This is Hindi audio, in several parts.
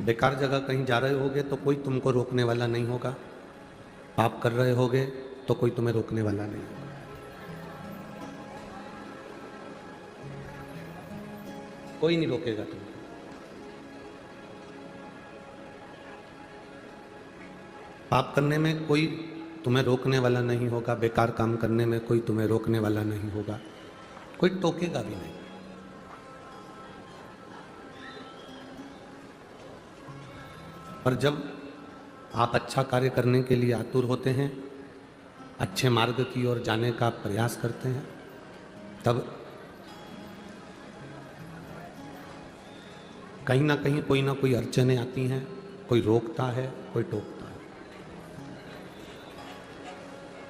बेकार जगह कहीं जा रहे होगे तो कोई तुमको रोकने वाला नहीं होगा। पाप कर रहे होगे तो कोई तुम्हें रोकने वाला नहीं होगा। कोई नहीं रोकेगा तुमको। पाप करने में कोई तुम्हें रोकने वाला नहीं होगा, बेकार काम करने में कोई तुम्हें रोकने वाला नहीं होगा, कोई टोकेगा भी नहीं। पर जब आप अच्छा कार्य करने के लिए आतुर होते हैं, अच्छे मार्ग की ओर जाने का प्रयास करते हैं, तब कहीं ना कोई अड़चनें आती हैं, कोई रोकता है, कोई टोकता है।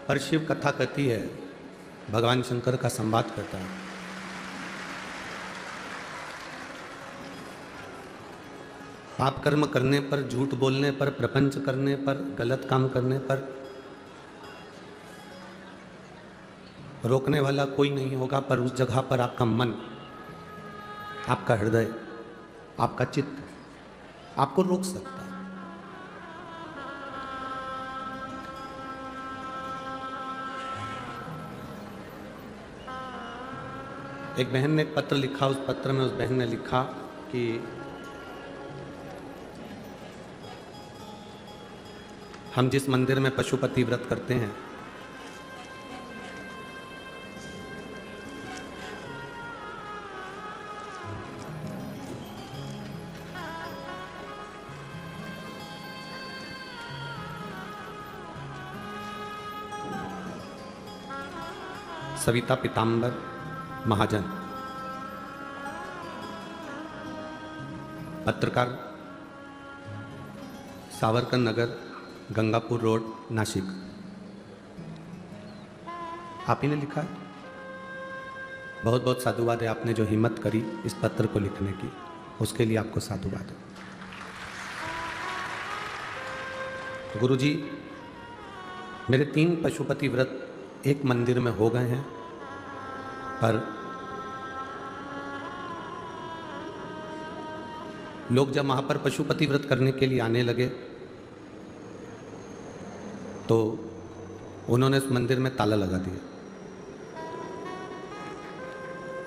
पर शिव कथा कहती है, भगवान शंकर का संवाद करता है, पाप कर्म करने पर, झूठ बोलने पर, प्रपंच करने पर, गलत काम करने पर रोकने वाला कोई नहीं होगा। पर उस जगह पर आपका मन, आपका हृदय, आपका चित्त आपको रोक सकता है। एक बहन ने एक पत्र लिखा, उस पत्र में उस बहन ने लिखा कि हम जिस मंदिर में पशुपति व्रत करते हैं, सविता पीताम्बर महाजन, पत्रकार, सावरकर नगर, गंगापुर रोड, नासिक। आप ही ने लिखा है। बहुत बहुत साधुवाद है, आपने जो हिम्मत करी इस पत्र को लिखने की, उसके लिए आपको साधुवाद है। गुरुजी, मेरे 3 पशुपति व्रत एक मंदिर में हो गए हैं, पर लोग जब वहाँ पर पशुपति व्रत करने के लिए आने लगे तो उन्होंने उस मंदिर में ताला लगा दिया।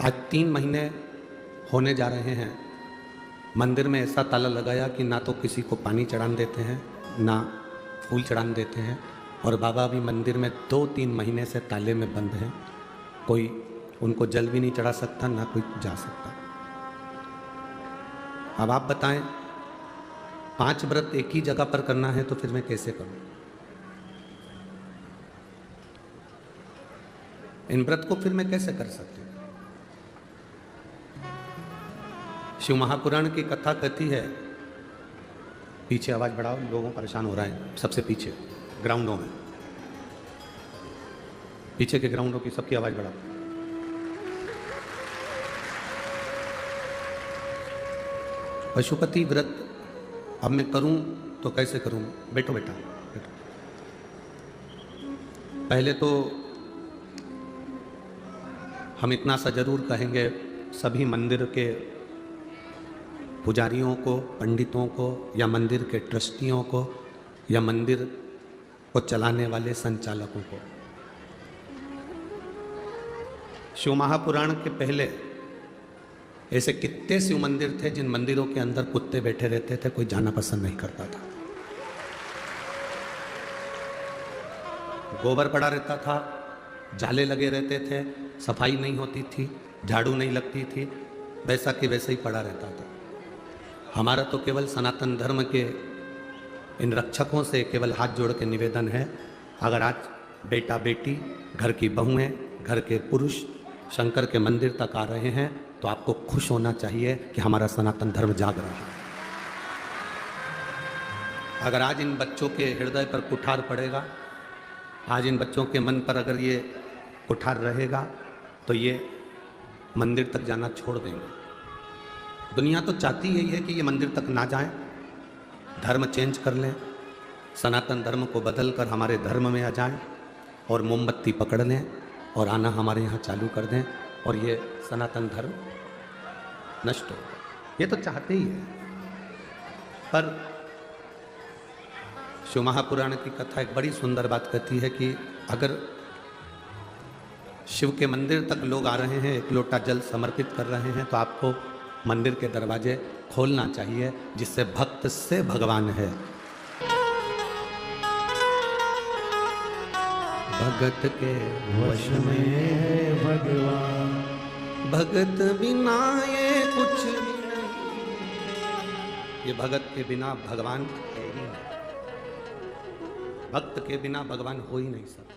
आज 3 महीने होने जा रहे हैं, मंदिर में ऐसा ताला लगाया कि ना तो किसी को पानी चढ़ाने देते हैं, ना फूल चढ़ाने देते हैं, और बाबा भी मंदिर में 2-3 महीने से ताले में बंद हैं। कोई उनको जल भी नहीं चढ़ा सकता, ना कोई जा सकता। अब आप बताएं, 5 व्रत एक ही जगह पर करना है तो फिर मैं कैसे करूं? इन व्रत को फिर मैं कैसे कर सकती हूं? शिव महापुराण की कथा कहती है, पीछे आवाज बढ़ाओ, लोगों परेशान हो रहा है। सबसे पीछे ग्राउंडों में, पीछे के ग्राउंडों की सबकी आवाज बढ़ाओ। पशुपति व्रत अब मैं करूं तो कैसे करूं? बैठो बेटा, बैठो। पहले तो हम इतना सा जरूर कहेंगे, सभी मंदिर के पुजारियों को, पंडितों को, या मंदिर के ट्रस्टियों को, या मंदिर को चलाने वाले संचालकों को, शिव महापुराण के पहले ऐसे कितने शिव मंदिर थे जिन मंदिरों के अंदर कुत्ते बैठे रहते थे, कोई जाना पसंद नहीं करता था। गोबर पड़ा रहता था, जाले लगे रहते थे, सफाई नहीं होती थी, झाड़ू नहीं लगती थी, वैसा कि वैसे ही पड़ा रहता था। हमारा तो केवल सनातन धर्म के इन रक्षकों से केवल हाथ जोड़ के निवेदन है, अगर आज बेटा बेटी, घर की बहुएं, घर के पुरुष शंकर के मंदिर तक आ रहे हैं तो आपको खुश होना चाहिए कि हमारा सनातन धर्म जाग रहा है। अगर आज इन बच्चों के हृदय पर कुठार पड़ेगा, आज इन बच्चों के मन पर अगर ये कुठार रहेगा तो ये मंदिर तक जाना छोड़ देंगे। दुनिया तो चाहती यही है कि ये मंदिर तक ना जाएं, धर्म चेंज कर लें, सनातन धर्म को बदल कर हमारे धर्म में आ जाएं और मोमबत्ती पकड़ लें और आना हमारे यहाँ चालू कर दें और ये सनातन धर्म नष्ट हो। ये तो चाहते ही है। पर शिव महापुराण की कथा एक बड़ी सुंदर बात कहती है कि अगर शिव के मंदिर तक लोग आ रहे हैं, एक लोटा जल समर्पित कर रहे हैं, तो आपको मंदिर के दरवाजे खोलना चाहिए, जिससे भक्त से भगवान है। भगत के वश में है भगवान, भगत बिना ये कुछ भी नहीं। ये भगत के बिना भगवान है ही नहीं, भक्त के बिना भगवान हो ही नहीं सकता।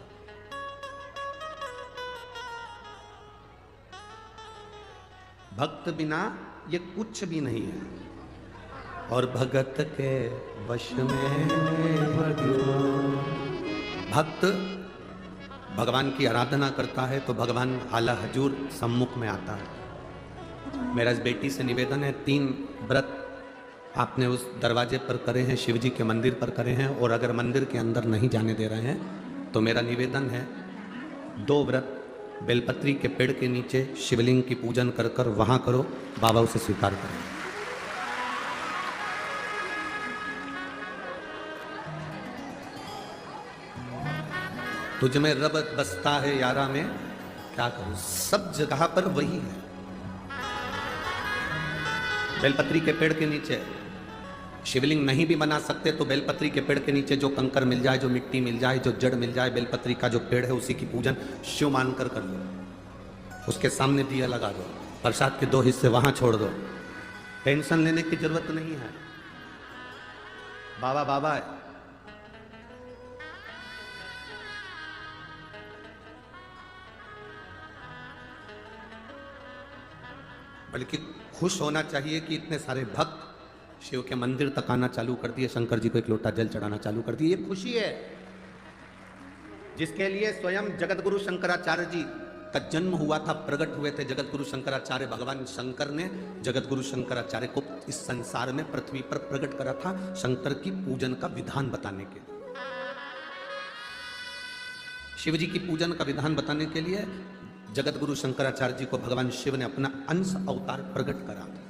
भक्त बिना ये कुछ भी नहीं है, और भगत के वश में भगवान। भक्त भगवान की आराधना करता है तो भगवान हाला हजूर सम्मुख में आता है। मेरा इस बेटी से निवेदन है, 3 व्रत आपने उस दरवाजे पर करे हैं, शिव जी के मंदिर पर करे हैं, और अगर मंदिर के अंदर नहीं जाने दे रहे हैं तो मेरा निवेदन है 2 व्रत बेलपत्री के पेड़ के नीचे शिवलिंग की पूजन कर कर वहां करो, बाबा उसे स्वीकार करें। तुझ में रब बसता है यारा में, क्या करूं, सब जगह पर वही है। बेलपत्री के पेड़ के नीचे शिवलिंग नहीं भी बना सकते तो बेलपत्री के पेड़ के नीचे जो कंकर मिल जाए, जो मिट्टी मिल जाए, जो जड़ मिल जाए, बेलपत्री का जो पेड़ है उसी की पूजन शिव मानकर कर लो। उसके सामने दिया लगा दो, प्रसाद के 2 हिस्से वहां छोड़ दो। टेंशन लेने की जरूरत नहीं है, बाबा बाबा है। बल्कि खुश होना चाहिए कि इतने सारे भक्त शिव के मंदिर तक आना चालू कर दिए, शंकर जी को एक लोटा जल चढ़ाना चालू कर दिए। ये खुशी है जिसके लिए स्वयं जगत गुरु शंकराचार्य जी का जन्म हुआ था, प्रकट हुए थे जगत गुरु शंकराचार्य। भगवान शंकर ने जगत गुरु शंकराचार्य को इस संसार में पृथ्वी पर प्रकट करा था, शंकर की पूजन का विधान बताने के लिए। शिव जी की पूजन का विधान बताने के लिए जगत गुरु शंकराचार्य जी को भगवान शिव ने अपना अंश अवतार प्रकट करा था।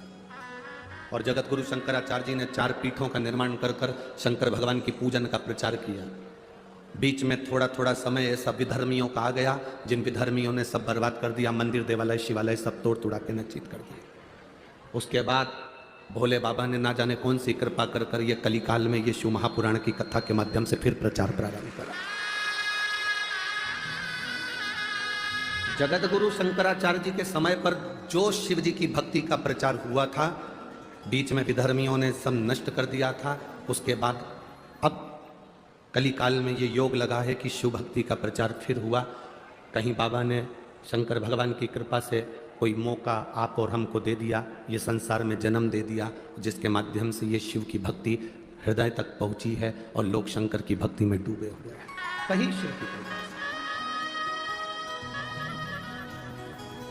और जगत गुरु शंकराचार्य जी ने 4 पीठों का निर्माण कर कर शंकर भगवान की पूजन का प्रचार किया। बीच में थोड़ा थोड़ा समय ऐसा विधर्मियों का आ गया, जिन विधर्मियों ने सब बर्बाद कर दिया, मंदिर देवालय शिवालय सब तोड़ तुड़ा के नचित कर दिए। उसके बाद भोले बाबा ने ना जाने कौन सी कृपा कर कर ये कलिकाल में ये शिव महापुराण की कथा के माध्यम से फिर प्रचार प्रारंभ करा। जगत गुरु शंकराचार्य जी के समय पर जो शिव जी की भक्ति का प्रचार हुआ था, बीच में विधर्मियों ने सब नष्ट कर दिया था। उसके बाद अब कलिकाल में ये योग लगा है कि शिव भक्ति का प्रचार फिर हुआ। कहीं बाबा ने शंकर भगवान की कृपा से कोई मौका आप और हमको दे दिया, ये संसार में जन्म दे दिया, जिसके माध्यम से ये शिव की भक्ति हृदय तक पहुंची है और लोग शंकर की भक्ति में डूबे हुए हैं। कहीं शिव की कृपा।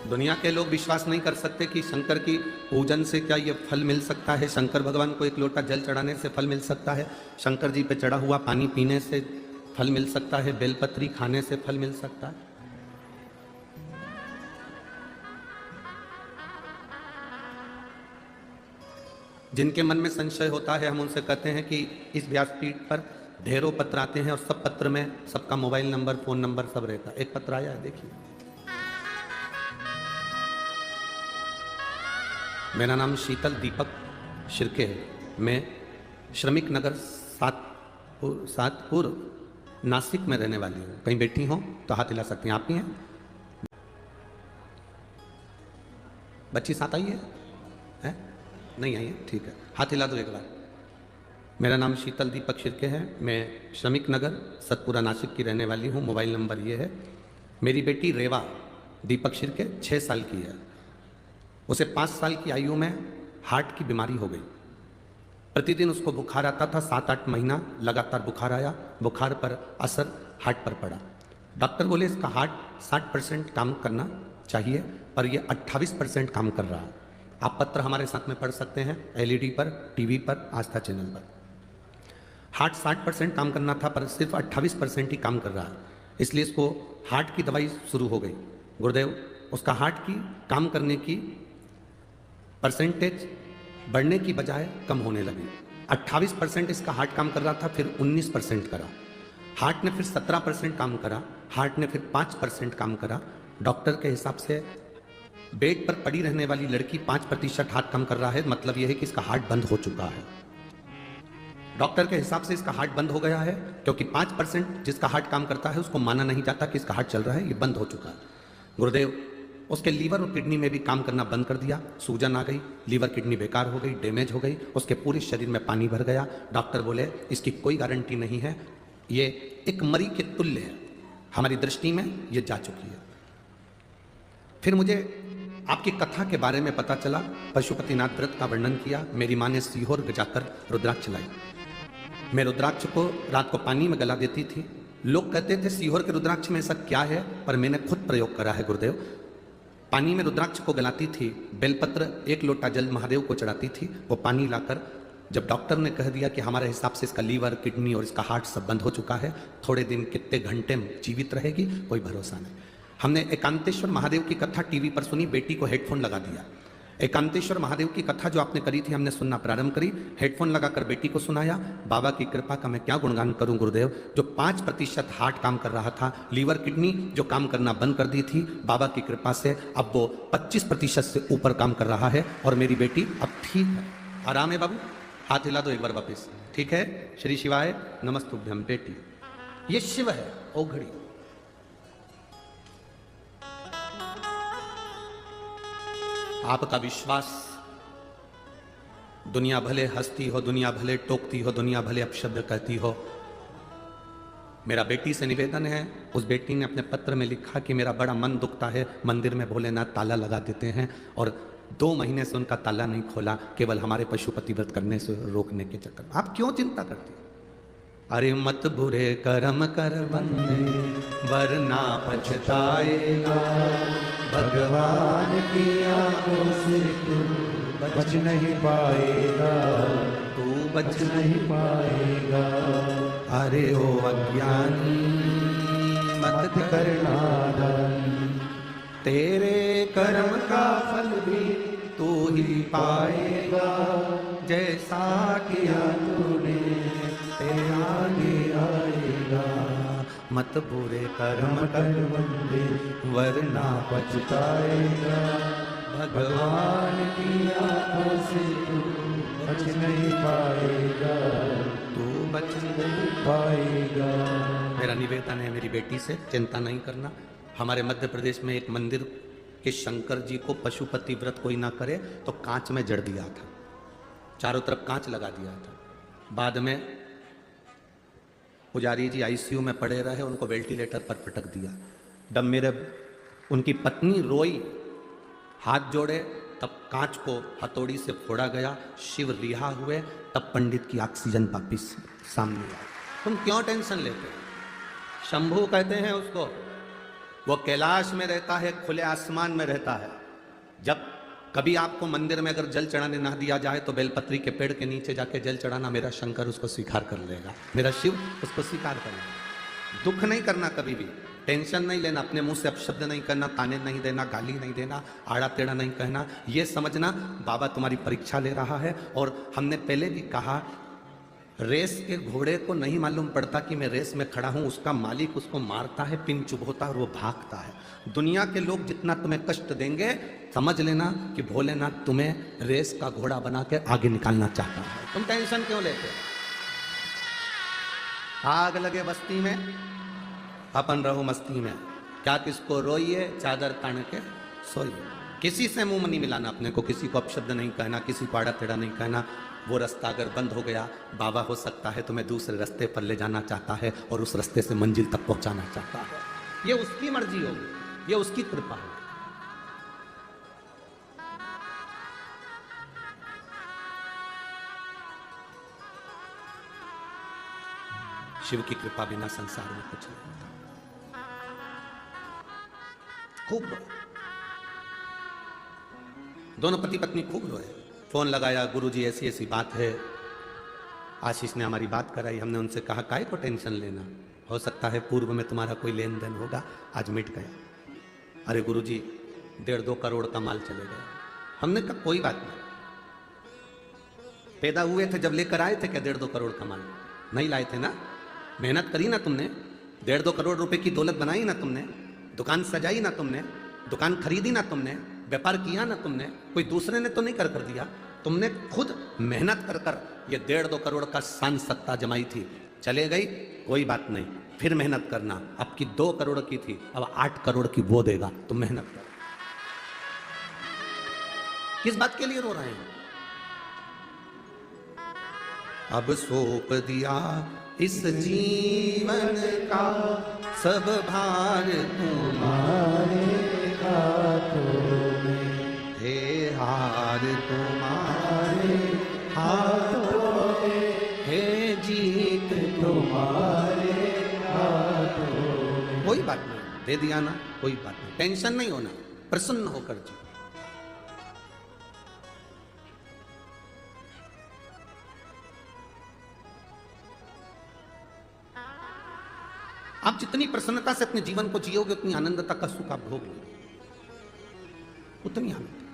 दुनिया के लोग विश्वास नहीं कर सकते कि शंकर की पूजन से क्या ये फल मिल सकता है, शंकर भगवान को एक लोटा जल चढ़ाने से फल मिल सकता है, शंकर जी पे चढ़ा हुआ पानी पीने से फल मिल सकता है, बेलपत्री खाने से फल मिल सकता है। जिनके मन में संशय होता है, हम उनसे कहते हैं कि इस व्यासपीठ पर ढेरों पत्र आते हैं और सब पत्र में सबका मोबाइल नंबर, फोन नंबर सब रहता है। एक पत्र आया है, देखिए। मेरा नाम शीतल दीपक शिर्के है। मैं श्रमिक नगर सातपुर नासिक में रहने वाली हूँ। कहीं बैठी हो तो हाथ हिला सकती हैं। आप ही हैं? बच्ची साथ आई है? नहीं आई है? ठीक है, हाथ हिला दो एक बार। मेरा नाम शीतल दीपक शिर्के है। मैं श्रमिक नगर सतपुरा नासिक की रहने वाली हूँ। मोबाइल नंबर ये है। मेरी बेटी रेवा दीपक शिर्के 6 साल की है। उसे 5 साल की आयु में हार्ट की बीमारी हो गई। प्रतिदिन उसको बुखार आता था, 7-8 महीना लगातार बुखार आया। बुखार पर असर हार्ट पर पड़ा। डॉक्टर बोले इसका हार्ट 60% काम करना चाहिए, पर यह 28% काम कर रहा है। आप पत्र हमारे साथ में पढ़ सकते हैं, LED पर, टीवी पर, आस्था चैनल पर। हार्ट 60% काम करना था, पर सिर्फ 28% ही काम कर रहा है। इसलिए इसको हार्ट की दवाई शुरू हो गई। गुरुदेव, उसका हार्ट की काम करने की परसेंटेज बढ़ने की बजाय कम होने लगी। 28% इसका हार्ट काम कर रहा था, फिर 19% करा। हार्ट ने फिर 17% काम करा, हार्ट ने फिर 5% काम करा। डॉक्टर के हिसाब से बेड पर पड़ी रहने वाली लड़की 5% हार्ट काम कर रहा है, मतलब यह है कि इसका हार्ट बंद हो चुका है। डॉक्टर के हिसाब से इसका हार्ट बंद हो गया है, क्योंकि 5% जिसका हार्ट काम करता है उसको माना नहीं जाता कि इसका हार्ट चल रहा है, ये बंद हो चुका है। गुरुदेव, उसके लीवर और किडनी में भी काम करना बंद कर दिया, सूजन आ गई, लीवर किडनी बेकार हो गई, डैमेज हो गई, उसके पूरे शरीर में पानी भर गया। डॉक्टर बोले इसकी कोई गारंटी नहीं है, ये एक मरी के तुल्य है, हमारी दृष्टि में ये जा चुकी है। फिर मुझे आपकी कथा के बारे में पता चला, पशुपतिनाथ व्रत का वर्णन किया। मेरी माँ ने सीहोर जाकर रुद्राक्ष लाई। मैं रुद्राक्ष को रात को पानी में गला देती थी। लोग कहते थे सीहोर के रुद्राक्ष में ऐसा क्या है, पर मैंने खुद प्रयोग करा है गुरुदेव। पानी में रुद्राक्ष को गलाती थी, बेलपत्र 1 लोटा जल महादेव को चढ़ाती थी, वो पानी लाकर जब डॉक्टर ने कह दिया कि हमारे हिसाब से इसका लीवर, किडनी और इसका हार्ट सब बंद हो चुका है, थोड़े दिन कितने घंटे में जीवित रहेगी कोई भरोसा नहीं। हमने एकांतेश्वर महादेव की कथा टीवी पर सुनी, बेटी को हेडफोन लगा दिया। एकांतेश्वर महादेव की कथा जो आपने करी थी हमने सुनना प्रारंभ करी, हेडफोन लगाकर बेटी को सुनाया। बाबा की कृपा का मैं क्या गुणगान करूं गुरुदेव, जो 5% हार्ट काम कर रहा था, लीवर किडनी जो काम करना बंद कर दी थी, बाबा की कृपा से अब वो 25% से ऊपर काम कर रहा है और मेरी बेटी अब ठीक है, आराम है। बाबू हाथ हिला दो एक बार वापिस, ठीक है। श्री शिवाय नमस्तुभ्यम बेटी, ये शिव है ओघड़ी। आपका विश्वास, दुनिया भले हंसती हो, दुनिया भले टोकती हो, दुनिया भले अपशब्द कहती हो, मेरा बेटी से निवेदन है। उस बेटी ने अपने पत्र में लिखा कि मेरा बड़ा मन दुखता है, मंदिर में भोलेनाथ ताला लगा देते हैं और 2 महीने से उनका ताला नहीं खोला, केवल हमारे पशुपति व्रत करने से रोकने के चक्कर में। आप क्यों चिंता करती हैं? अरे मत बुरे कर्म कर बंदे वरना पछताएगा, भगवान की आंखों से तू बच नहीं पाएगा, तू बच नहीं पाएगा। अरे ओ अज्ञानी मत करना दानी, तेरे कर्म का फल भी तू ही पाएगा, जैसा किया तूने तेरे आगे आएगा। मत बुरे कर्म कर बंदे वरना पछताएगा, भगवान की आंखों से तू बच नहीं पाएगा, तू बच नहीं पाएगा। मेरा निवेदन है मेरी बेटी से, चिंता नहीं करना। हमारे मध्य प्रदेश में एक मंदिर के शंकर जी को पशुपति व्रत कोई ना करे तो कांच में जड़ दिया था, चारों तरफ कांच लगा दिया था। बाद में पुजारी जी आईसीयू में पड़े रहे, उनको वेंटिलेटर पर पटक दिया। जब मेरे उनकी पत्नी रोई, हाथ जोड़े, तब कांच को हथौड़ी से फोड़ा गया, शिव रिहा हुए, तब पंडित की ऑक्सीजन वापिस सामने आई। तुम क्यों टेंशन लेते? शंभू कहते हैं उसको, वो कैलाश में रहता है, खुले आसमान में रहता है। जब कभी आपको मंदिर में अगर जल चढ़ाने ना दिया जाए तो बेलपत्री के पेड़ के नीचे जाके जल चढ़ाना, मेरा शंकर उसको स्वीकार कर लेगा, मेरा शिव उसको स्वीकार करेगा। दुख नहीं करना, कभी भी टेंशन नहीं लेना, अपने मुंह से अपशब्द नहीं करना, ताने नहीं देना, गाली नहीं देना, आड़ा टेढ़ा नहीं कहना। ये समझना बाबा तुम्हारी परीक्षा ले रहा है। और हमने पहले भी कहा, रेस के घोड़े को नहीं मालूम पड़ता कि मैं रेस में खड़ा हूं, उसका मालिक उसको मारता है, पिन चुभोता है और वो भागता है। दुनिया के लोग जितना तुम्हें कष्ट देंगे, समझ लेना कि भोलेनाथ तुम्हें रेस का घोड़ा बना के आगे निकालना चाहता है। तुम टेंशन क्यों लेते? आग लगे बस्ती में, अपन रहो मस्ती में, क्या किसको रोइए, चादर तान के सोइए। किसी से मुंह नहीं मिलाना अपने को, किसी को अपशब्द नहीं कहना, किसी को आड़ा टेढ़ा नहीं कहना। वो रास्ता अगर बंद हो गया, बाबा हो सकता है तुम्हें दूसरे रास्ते पर ले जाना चाहता है और उस रास्ते से मंजिल तक पहुंचाना चाहता है। ये उसकी मर्जी होगी, ये उसकी कृपा है। शिव की कृपा बिना संसार में कुछ नहीं होता। खूब रोए, दोनों पति पत्नी खूब रोए। फोन लगाया, गुरुजी ऐसी ऐसी बात है। आशीष ने हमारी बात कराई, हमने उनसे कहा काहे को टेंशन लेना, हो सकता है पूर्व में तुम्हारा कोई लेन देन होगा, आज मिट गया। अरे गुरुजी 1.5-2 करोड़ का माल चले गया। हमने कहा कोई बात नहीं, पैदा हुए थे जब लेकर आए थे क्या 1.5-2 करोड़ का माल? नहीं लाए थे ना। मेहनत करी ना तुमने, 1.5-2 करोड़ रुपए की दौलत बनाई ना तुमने, दुकान सजाई ना तुमने, दुकान खरीदी ना तुमने, व्यापार किया ना तुमने, कोई दूसरे ने तो नहीं कर दिया, तुमने खुद मेहनत कर कर ये 1.5-2 करोड़ का शान सत्ता जमाई थी। चले गई कोई बात नहीं, फिर मेहनत करना। अब की 2 करोड़ की थी, अब 8 करोड़ की वो देगा, तुम मेहनत कर। किस बात के लिए रो रहे हैं? अब सौंप दिया इस जीवन का सब भार तुम्हारे हाथों में, हे हार तुम्हारे हाथों में, हे जीत तुम्हारे हाथों में। कोई बात नहीं, दे दिया ना, कोई बात नहीं, टेंशन नहीं होना, प्रसन्न होकर जी। आप जितनी प्रसन्नता से अपने जीवन को जियोगे उतनी आनंदता का सुख आप भोग लोगे, उतनी आनंद।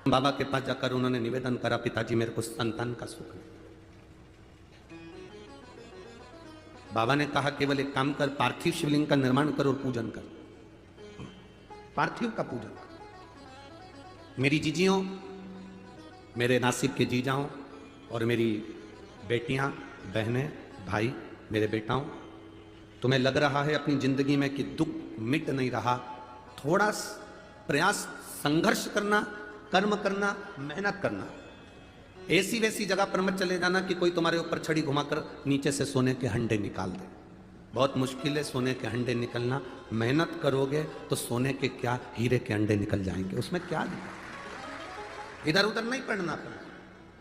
बाबा के पास जाकर उन्होंने निवेदन करा, पिताजी मेरे को संतान का सुख है। बाबा ने कहा केवल एक काम कर, पार्थिव शिवलिंग का निर्माण कर और पूजन कर, पार्थिव का पूजन कर। मेरी जीजियों, मेरे नासिक के जीजाओं और मेरी बेटियां, बहनें, भाई, मेरे बेटाओं, तुम्हें लग रहा है अपनी जिंदगी में कि दुख मिट नहीं रहा, थोड़ा प्रयास, संघर्ष करना, कर्म करना, मेहनत करना। ऐसी वैसी जगह पर मत चले जाना कि कोई तुम्हारे ऊपर छड़ी घुमाकर नीचे से सोने के हंडे निकाल दे। बहुत मुश्किल है सोने के हंडे निकलना। मेहनत करोगे तो सोने के क्या, हीरे के अंडे निकल जाएंगे। उसमें क्या दिक्कत? इधर उधर नहीं पढ़ना,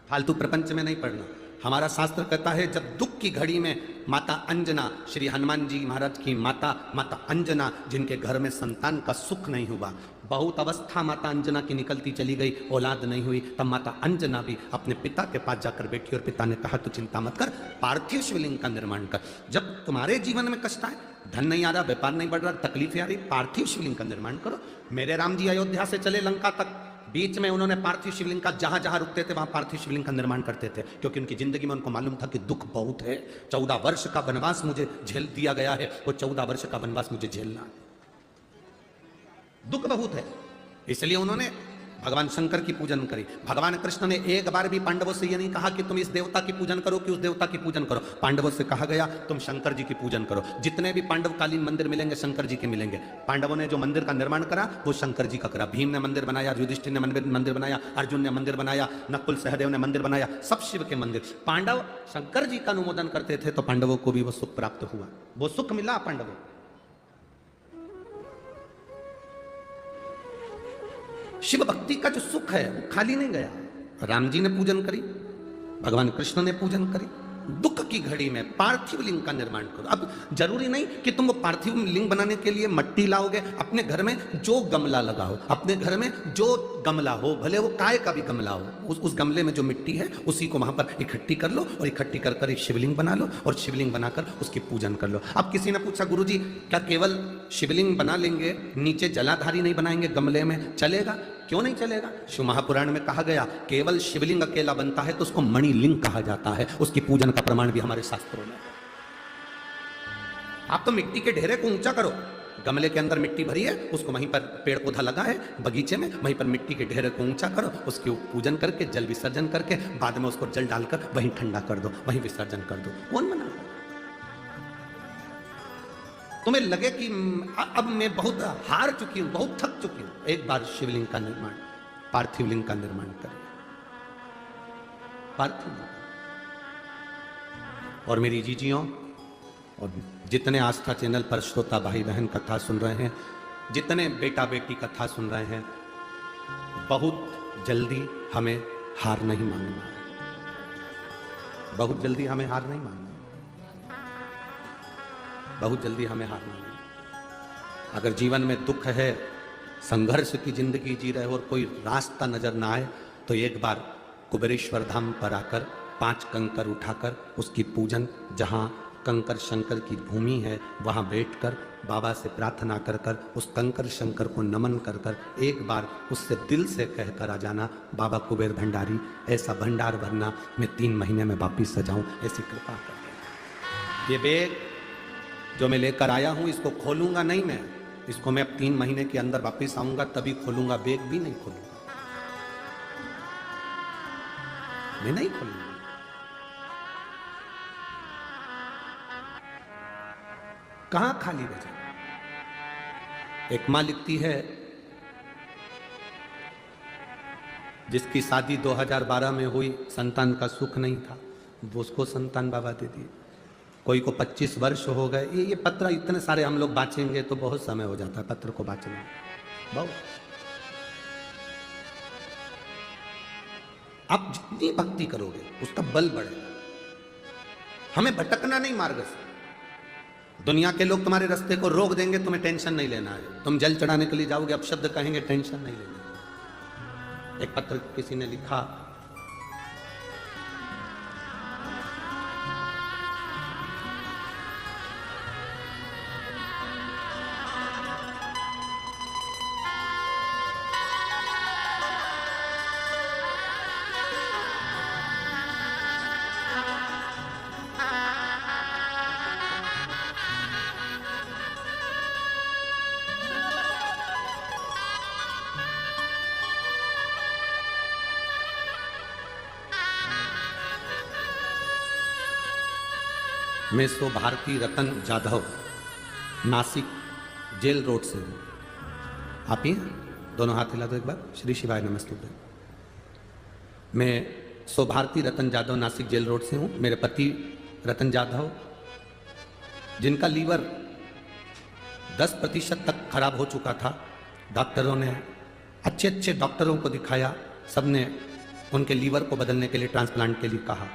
फालतू प्रपंच में नहीं पढ़ना। हमारा शास्त्र कहता है जब दुख की घड़ी में माता अंजना, श्री हनुमान जी महाराज की माता, माता अंजना, जिनके घर में संतान का सुख नहीं हुआ, बहुत अवस्था माता अंजना की निकलती चली गई, औलाद नहीं हुई, तब माता अंजना भी अपने पिता के पास जाकर बैठी और पिता ने कहा तू चिंता मत कर, पार्थिव शिवलिंग का निर्माण कर। जब तुम्हारे जीवन में कष्ट आए, धन नहीं आ रहा, व्यापार नहीं बढ़ रहा, तकलीफें आ रही, पार्थिव शिवलिंग का निर्माण करो। मेरे राम जी अयोध्या से चले लंका तक, बीच में उन्होंने पार्थिव शिवलिंग का जहां जहां रुकते थे वहां पार्थिव शिवलिंग का निर्माण करते थे, क्योंकि उनकी जिंदगी में उनको मालूम था कि दुख बहुत है। 14 वर्ष का वनवास मुझे झेल दिया गया है, वो 14 वर्ष का वनवास मुझे झेलना है, दुख बहुत है। इसलिए उन्होंने भगवान शंकर की पूजन करी। भगवान कृष्ण ने एक बार भी पांडवों से यह नहीं कहा कि तुम इस देवता की पूजन करो कि उस देवता की पूजन करो। पांडवों से कहा गया तुम शंकर जी की पूजन करो। जितने भी पांडवकालीन मंदिर मिलेंगे शंकर जी के मिलेंगे। पांडवों ने जो मंदिर का निर्माण करा वो शंकर जी का करा। भीम ने मंदिर बनाया, युधिष्ठिर ने मंदिर बनाया, अर्जुन ने मंदिर बनाया, नकुल सहदेव ने मंदिर बनाया, सब शिव के मंदिर। पांडव शंकर जी का अनुमोदन करते थे तो पांडवों को भी वो सुख प्राप्त हुआ, वो सुख मिला पांडवों। शिव भक्ति का जो सुख है वो खाली नहीं गया। राम जी ने पूजन करी, भगवान कृष्ण ने पूजन करी। दुख की घड़ी में पार्थिव लिंग का निर्माण करो। अब जरूरी नहीं कि तुम वो पार्थिव लिंग बनाने के लिए मट्टी लाओगे, अपने घर में जो गमला लगाओ, अपने घर में जो गमला हो, भले वो काय का भी गमला हो, उस गमले में जो मिट्टी है उसी को वहां पर इकट्ठी कर लो और इकट्ठी कर कर एक शिवलिंग बना लो और शिवलिंग बनाकर उसकी पूजन कर लो। अब किसी ने पूछा गुरुजी क्या केवल शिवलिंग बना लेंगे, नीचे जलाधारी नहीं बनाएंगे गमले में, चलेगा? क्यों नहीं चलेगा? शिव महापुराण में कहा गया केवल शिवलिंग अकेला बनता है तो उसको मणिलिंग कहा जाता है। उसकी पूजन का प्रमाण भी हमारे शास्त्रों में है। आप तो मिट्टी के ढेरे को ऊंचा करो, गमले के अंदर मिट्टी भरी है, उसको वहीं पर पेड़ पौधा लगा है बगीचे में, वहीं पर मिट्टी के ढेरे को ऊंचा करो, उसकी पूजन करके जल विसर्जन करके बाद में उसको जल डालकर वहीं ठंडा कर दो, वहीं विसर्जन कर दो। कौन मना? तुम्हें लगे कि अब मैं बहुत हार चुकी हूं, बहुत थक चुकी हूं, एक बार शिवलिंग का निर्माण, पार्थिव लिंग का निर्माण करें। पार्थिव। और मेरी जीजियों और जितने आस्था चैनल पर श्रोता भाई बहन कथा सुन रहे हैं, जितने बेटा बेटी कथा सुन रहे हैं, बहुत जल्दी हमें हार नहीं मानना है। बहुत जल्दी हमें हार नहीं मानना, बहुत जल्दी हमें हार नहीं मानना। अगर जीवन में दुख है, संघर्ष की जिंदगी जी रहे हो और कोई रास्ता नजर ना आए तो एक बार कुबेरेश्वर धाम पर आकर 5 कंकर उठाकर उसकी पूजन जहां कंकर शंकर की भूमि है, वहाँ बैठकर बाबा से प्रार्थना कर कर उस कंकर शंकर को नमन कर कर एक बार उससे दिल से कह कर आ जाना, बाबा कुबेर भंडारी ऐसा भंडार भरना मैं 3 महीने में वापिस सजाऊं, ऐसी कृपा कर। ये बैग जो मैं लेकर आया हूं इसको खोलूंगा नहीं मैं, इसको मैं अब 3 महीने के अंदर वापिस आऊंगा तभी खोलूंगा, बैग भी नहीं खोलूंगा, मैं नहीं खोलूंगा। कहां खाली रह जाए। एक मां लिखती है जिसकी शादी 2012 में हुई, संतान का सुख नहीं था, वो उसको संतान बाबा दे दिए। कोई को 25 वर्ष हो गए। ये पत्र इतने सारे हम लोग बांचेंगे तो बहुत समय हो जाता है पत्र को बांचने में, बहुत। आप जितनी भक्ति करोगे उसका बल बढ़ेगा। हमें भटकना नहीं मार्ग से। दुनिया के लोग तुम्हारे रास्ते को रोक देंगे, तुम्हें टेंशन नहीं लेना है। तुम जल चढ़ाने के लिए जाओगे, अपशब्द कहेंगे, टेंशन नहीं लेना। एक पत्र किसी ने लिखा, मैं सो भारती रतन जाधव, नासिक जेल रोड से हूँ। आप ही दोनों हाथ हिला दो एक बार। श्री शिवाय नमस्ते। मैं सो भारती रतन जाधव, नासिक जेल रोड से हूँ। मेरे पति रतन जाधव, जिनका लीवर 10% तक खराब हो चुका था, डॉक्टरों ने अच्छे अच्छे डॉक्टरों को दिखाया, सबने उनके लीवर को बदलने के लिए, ट्रांसप्लांट के लिए कहा।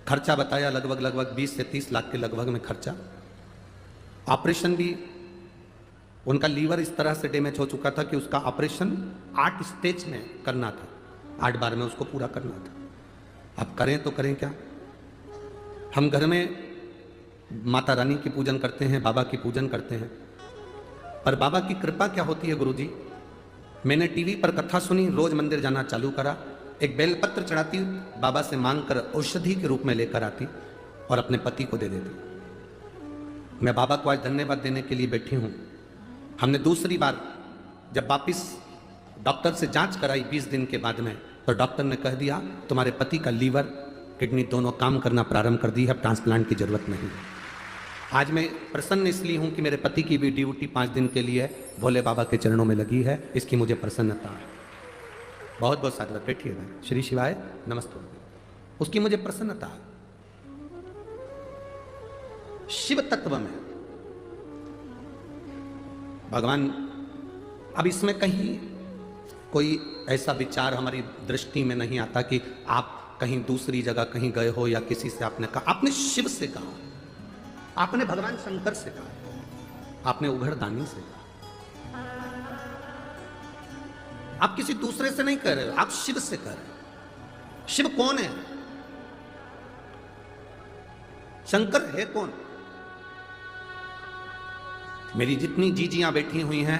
खर्चा बताया लगभग 20 से 30 लाख के लगभग में खर्चा। ऑपरेशन भी, उनका लीवर इस तरह से डैमेज हो चुका था कि उसका ऑपरेशन 8 स्टेज में करना था, 8 बार में उसको पूरा करना था। अब करें तो करें क्या। हम घर में माता रानी की पूजन करते हैं, बाबा की पूजन करते हैं, पर बाबा की कृपा क्या होती है गुरुजी। मैंने टीवी पर कथा सुनी, रोज मंदिर जाना चालू करा, एक बेलपत्र चढ़ाती, बाबा से मांगकर औषधि के रूप में लेकर आती और अपने पति को दे देती। मैं बाबा को आज धन्यवाद देने के लिए बैठी हूँ। हमने दूसरी बार जब वापिस डॉक्टर से जांच कराई 20 दिन के बाद में, तो डॉक्टर ने कह दिया तुम्हारे पति का लीवर किडनी दोनों काम करना प्रारंभ कर दी है, अब ट्रांसप्लांट की जरूरत नहीं है। आज मैं प्रसन्न इसलिए हूँ कि मेरे पति की भी ड्यूटी 5 दिन के लिए भोले बाबा के चरणों में लगी है, इसकी मुझे प्रसन्नता है। बहुत बहुत साधुवाद, बैठिए भाई। श्री शिवाय नमस्ते। उसकी मुझे प्रसन्नता है। शिव तत्व में भगवान, अब इसमें कहीं कोई ऐसा विचार हमारी दृष्टि में नहीं आता कि आप कहीं दूसरी जगह कहीं गए हो या किसी से आपने कहा। आपने शिव से कहा, आपने भगवान शंकर से कहा, आपने उघड़दानी से कहा। आप किसी दूसरे से नहीं कह रहे हो, आप शिव से कह रहे हो। शिव कौन है? शंकर है कौन? मेरी जितनी जीजियां बैठी हुई हैं,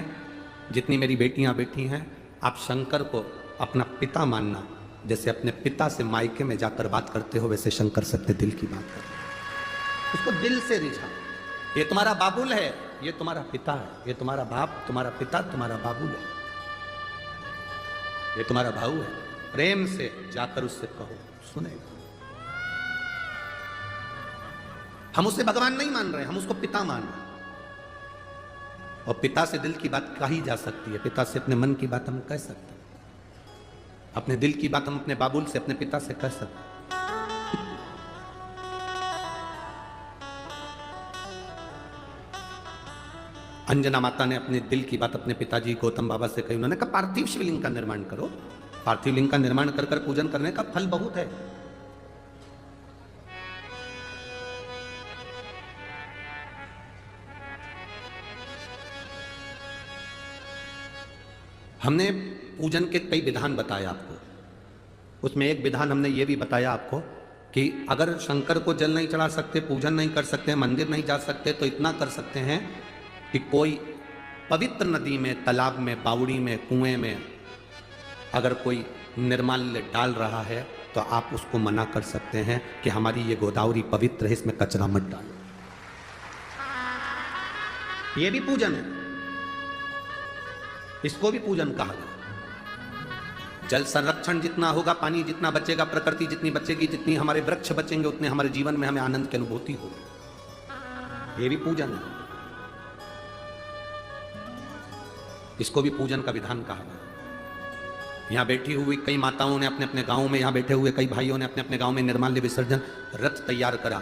जितनी मेरी बेटियां बैठी हैं, आप शंकर को अपना पिता मानना। जैसे अपने पिता से मायके में जाकर बात करते हो, वैसे शंकर से अपने दिल की बात करो, उसको दिल से रिझा। ये तुम्हारा बाबुल है, ये तुम्हारा पिता है, ये तुम्हारा बाप, तुम्हारा पिता, तुम्हारा बाबुल है, ये तुम्हारा भाऊ है। प्रेम से जाकर उससे कहो, सुनेगा। हम उसे भगवान नहीं मान रहे, हम उसको पिता मान रहे हैं। और पिता से दिल की बात कही जा सकती है, पिता से अपने मन की बात हम कह सकते हैं, अपने दिल की बात हम अपने बाबुल से, अपने पिता से कह सकते हैं। अंजना माता ने अपने दिल की बात अपने पिताजी गौतम बाबा से कही। उन्होंने कहा पार्थिव शिवलिंग का निर्माण करो। पार्थिव लिंग का निर्माण कर कर पूजन करने का फल बहुत है। हमने पूजन के कई विधान बताए आपको, उसमें एक विधान हमने ये भी बताया आपको कि अगर शंकर को जल नहीं चढ़ा सकते, पूजन नहीं कर सकते, मंदिर नहीं जा सकते, तो इतना कर सकते हैं कि कोई पवित्र नदी में, तालाब में, बावड़ी में, कुएं में अगर कोई निर्माल्य डाल रहा है तो आप उसको मना कर सकते हैं कि हमारी ये गोदावरी पवित्र है, इसमें कचरा मत डालो। ये भी पूजन है, इसको भी पूजन कहा गया। जल संरक्षण जितना होगा, पानी जितना बचेगा, प्रकृति जितनी बचेगी, जितनी हमारे वृक्ष बचेंगे, उतने हमारे जीवन में हमें आनंद की अनुभूति होगी। ये भी पूजन है, इसको भी पूजन का विधान कहा गया। यहां बैठी हुई कई माताओं ने अपने अपने गांव में, यहां बैठे हुए कई भाइयों ने अपने अपने गांव में निर्माल्य विसर्जन रथ तैयार करा।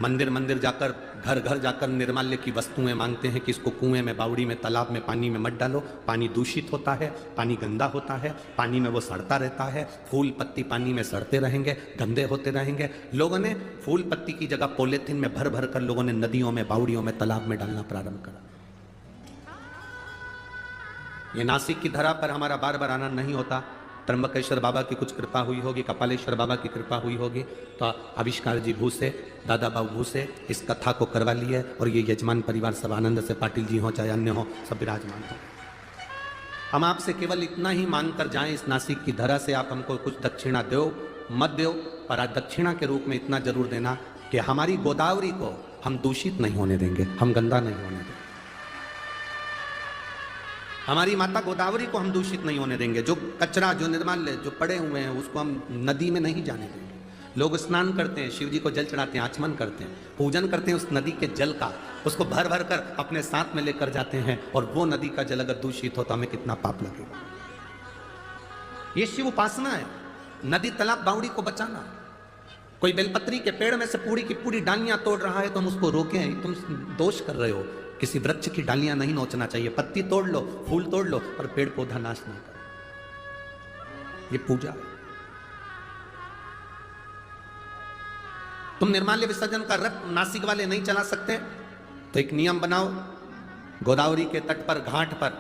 मंदिर मंदिर जाकर, घर घर जाकर निर्माल्य की वस्तुएं मांगते हैं कि इसको कुएं में, बावड़ी में, तालाब में, पानी में मत डालो। पानी दूषित होता है, पानी गंदा होता है, पानी में वो सड़ता रहता है, फूल पत्ती पानी में सड़ते रहेंगे, गंदे होते रहेंगे। लोगों ने फूल पत्ती की जगह पॉलीथीन में भर भर कर लोगों ने नदियों में, बावड़ियों में, तालाब में डालना प्रारंभ करा। ये नासिक की धरा पर हमारा बार बार आना नहीं होता। त्र्यंबकेश्वर बाबा की कुछ कृपा हुई होगी, कपालेश्वर बाबा की कृपा हुई होगी, तो आविष्कार जी भूसे, दादा बाबू भूसे इस कथा को करवा लिए, और ये यजमान परिवार सब आनंद से, पाटिल जी हो चाहे अन्य हो, सब विराजमान हो। हम आपसे केवल इतना ही मांग कर जाएं, इस नासिक की धरा से आप हमको कुछ दक्षिणा दो मत दो, पर आज दक्षिणा के रूप में इतना जरूर देना कि हमारी गोदावरी को हम दूषित नहीं होने देंगे, हम गंदा नहीं होने देंगे। हमारी माता गोदावरी को हम दूषित नहीं होने देंगे। जो कचरा, जो निर्माल्य जो पड़े हुए हैं, उसको हम नदी में नहीं जाने देंगे। लोग स्नान करते हैं, शिव जी को जल चढ़ाते हैं, आचमन करते हैं, पूजन करते हैं उस नदी के जल का, उसको भर भर कर अपने साथ में लेकर जाते हैं, और वो नदी का जल अगर दूषित हो तो हमें कितना पाप लगेगा। ये शिव उपासना है, नदी, तालाब, बावड़ी को बचाना। कोई बेलपत्री के पेड़ में से पूरी की पूरी डालियां तोड़ रहा है तो हम उसको रोकें, तुम दोष कर रहे हो। किसी वृक्ष की डालियां नहीं नोचना चाहिए, पत्ती तोड़ लो, फूल तोड़ लो, पर पेड़ पौधा नाश नहीं करो। ये पूजा है। तुम निर्माल्य विसर्जन का रथ नासिक वाले नहीं चला सकते, तो एक नियम बनाओ, गोदावरी के तट पर, घाट पर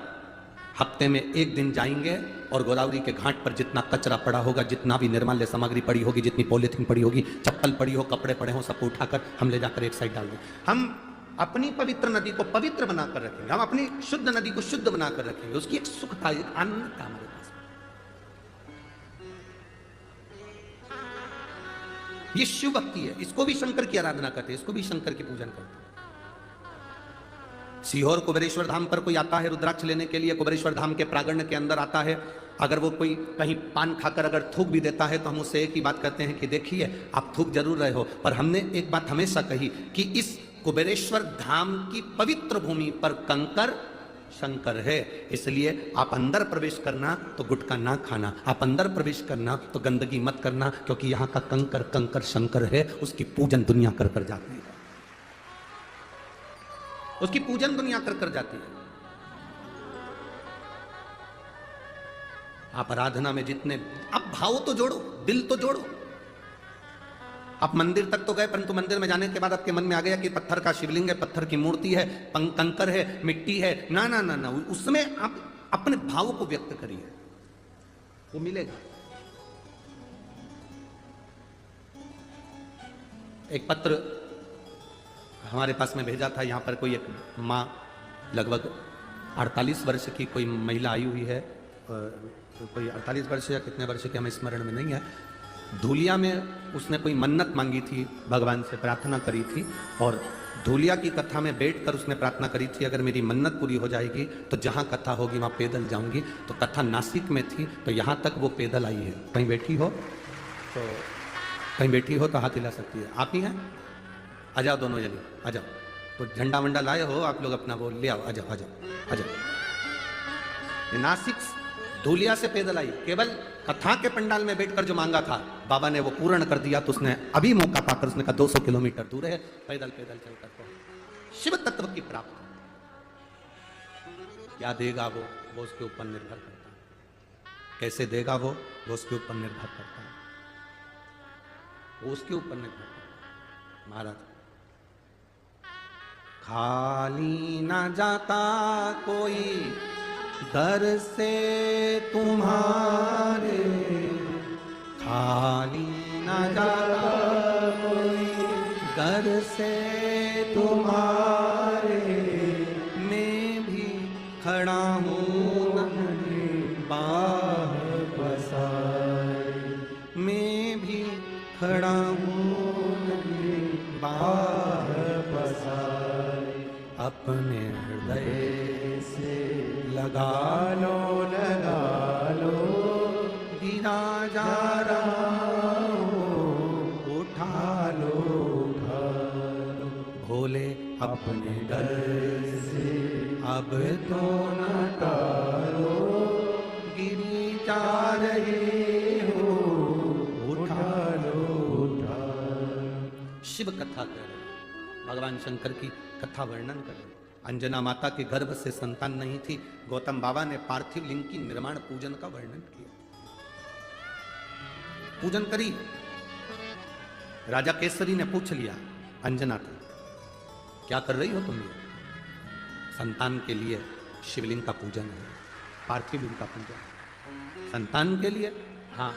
हफ्ते में एक दिन जाएंगे, और गोदावरी के घाट पर जितना कचरा पड़ा होगा, जितना भी निर्माल्य सामग्री पड़ी होगी, जितनी पॉलीथीन पड़ी होगी, चप्पल पड़ी हो, कपड़े पड़े हो, सबको उठाकर हम ले जाकर एक साइड डाल दें। हम अपनी पवित्र नदी को पवित्र बनाकर रखेंगे, हम अपनी शुद्ध नदी को शुद्ध बनाकर रखेंगे। उसकी एक सुखता, एक आनंद था हमारे पास। ये शिव भक्ति है, इसको भी शंकर की आराधना करते हैं, इसको भी शंकर की पूजन करते हैं। सीहोर कुबेरेश्वर धाम पर कोई आता है रुद्राक्ष लेने के लिए, कुबेरेश्वर धाम के प्रांगण के अंदर आता है, अगर वो कोई कहीं पान खाकर अगर थूक भी देता है तो हम उससे एक ही बात कहते हैं कि देखिए आप थूक जरूर रहे हो, पर हमने एक बात हमेशा कही कि इस कुबेरेश्वर धाम की पवित्र भूमि पर कंकर शंकर है, इसलिए आप अंदर प्रवेश करना तो गुटखा ना खाना, आप अंदर प्रवेश करना तो गंदगी मत करना, क्योंकि यहाँ का कंकर कंकर शंकर है, उसकी पूजन दुनिया कर कर जाती है, उसकी पूजन दुनिया कर कर जाती है। आप आराधना में जितने, आप भाव तो जोड़ो, दिल तो जोड़ो। आप मंदिर तक तो गए, परंतु मंदिर में जाने के बाद आपके मन में आ गया कि पत्थर का शिवलिंग है, पत्थर की मूर्ति है, कंकर है, मिट्टी है, ना ना ना ना, उसमें आप अपने भाव को व्यक्त करिए, वो मिलेगा। एक पत्र हमारे पास में भेजा था, यहाँ पर कोई एक माँ, लगभग 48 वर्ष की कोई महिला आई हुई है, कोई 48 वर्ष या कितने वर्ष के हमें स्मरण में नहीं है। धूलिया में उसने कोई मन्नत मांगी थी, भगवान से प्रार्थना करी थी, और धूलिया की कथा में बैठकर उसने प्रार्थना करी थी, अगर मेरी मन्नत पूरी हो जाएगी तो जहाँ कथा होगी वहाँ पैदल जाऊंगी। तो कथा नासिक में थी, तो यहाँ तक वो पैदल आई है। कहीं बैठी हो तो, कहीं बैठी हो तो हाथ हिला सकती है। आप ही हैं, आ जाओ दोनों जने, आ जाओ। तो झंडा वंडा लाए हो आप लोग अपना, वो ले आओ, आ जाओ आ जाओ आ जाओ। नासिक धूलिया से पैदल आई, केवल कथा के पंडाल में बैठकर जो मांगा था बाबा ने वो पूर्ण कर दिया। तो उसने अभी मौका पाकर उसने कहा 200 किलोमीटर दूर है, पैदल पैदल चलकर तो शिव तत्व की प्राप्ति। क्या देगा वो उसके ऊपर निर्भर करता है। कैसे देगा वो उसके ऊपर निर्भर करता है, वो उसके ऊपर निर्भर करता है। महाराज, खाली ना जाता कोई दर से तुम्हारे, खाली ना जाता कर से तुम्हारे मैं भी खड़ा हूँ बाह पसारे, मैं भी खड़ा हूँ बाह पसारे, अपने हृदय से लगा लो गिरा जा रहा हूँ उठा लो भोले अपने डर से अब तो न टालो, गिरी जा रहे हो उठा लो शिव कथा कर रहे, भगवान शंकर की कथा वर्णन कर रहे। अंजना माता के गर्भ से संतान नहीं थी, गौतम बाबा ने पार्थिव लिंग की निर्माण पूजन का वर्णन किया। पूजन करी, राजा केसरी ने पूछ लिया अंजना को, क्या कर रही हो तुम? ये संतान के लिए शिवलिंग का पूजन है, पार्थिव लिंग का पूजन संतान के लिए। हाँ।